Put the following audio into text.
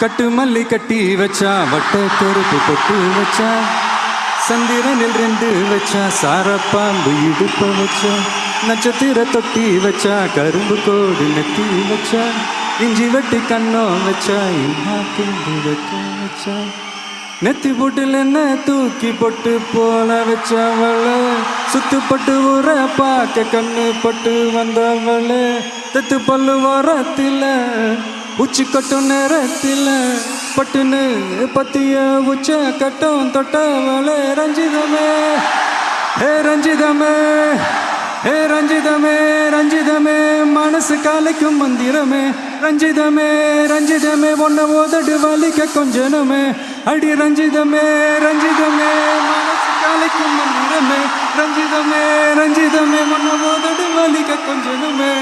கட்டு மல்லி கட்டி வச்சா வட்ட கருப்பு பொட்டு வச்சா சந்திரனில் 2 வச்சா சாரப்பாம்பு இடுப்ப வச்சா நட்சத்திர தொட்டி வச்சா கரும்பு கோடு நெத்தி வச்சா இஞ்சி வெட்டி கண்ணம் வச்சா இன்னா துண்டு வைக்க வச்சா நெத்தி போட்டுல என்ன தூக்கி போட்டு போல வச்சவள சுத்துப்பட்டு ஊற பார்க்க கண்ணு பட்டு வந்தவள தத்து பல்லு வாரத்தில உச்சி கட்டும் நேரத்தில் பட்டுன்னு பத்திய உச்ச கட்டும் தொட்டவளே ரஞ்சிதமே ஹே ரஞ்சிதமே ஹே ரஞ்சிதமே ரஞ்சிதமே மனசு காலைக்கும் மந்திரமே ரஞ்சிதமே ரஞ்சிதமே ஒன்ன ஓதடு வலிக்க கொஞ்சனுமே அடி ரஞ்சிதமே ரஞ்சிதமே மனசு காலைக்கும் மந்திரமே ரஞ்சிதமே ரஞ்சிதமே ஒன்ன ஓதடு வலிக்க கொஞ்சனுமே